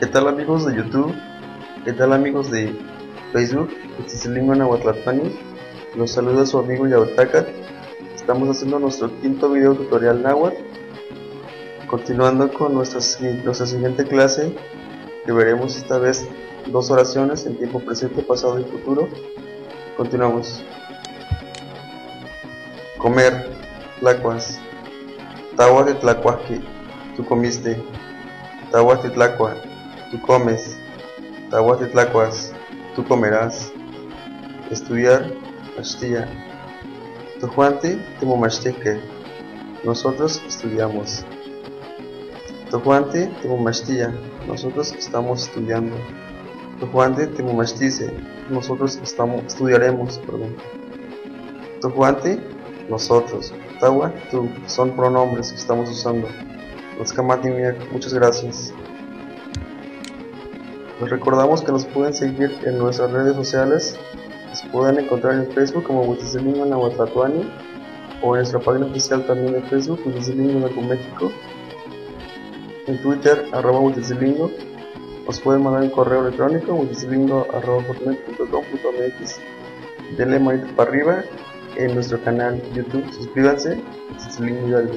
¿Qué tal amigos de YouTube? ¿Qué tal amigos de Facebook? Este es el Lingua Nahuatlatlani. Los saluda su amigo Yautacat. Estamos haciendo nuestro quinto video tutorial náhuatl. Continuando con nuestra siguiente clase, que veremos esta vez dos oraciones en tiempo presente, pasado y futuro. Continuamos. Comer, tlacuas. Tahuatl de tlacuasqui, tú comiste. Tahuatl de tlacua, tú comes. Tahuatl de tlacuas, tú comerás. Estudiar, machtia. Tojuante, temomachtique, nosotros estudiamos. Tojuante, temomachtia, nosotros estamos estudiando. Tojuante, temomachtice, nosotros estudiaremos. Tojuante, nosotros. Tawa, tú, son pronombres que estamos usando. Muchas gracias. Les recordamos que nos pueden seguir en nuestras redes sociales. Nos pueden encontrar en Facebook como Huitzilingo Nahuatlatlani, o en nuestra página oficial también de Facebook, Huitzilingo México. En Twitter, @Huitzilingo. Nos pueden mandar un correo electrónico, huitzilingo@hotmail.com.mx. Denle manito para arriba en nuestro canal YouTube, suscríbanse. Huitzilingo Hidalgo.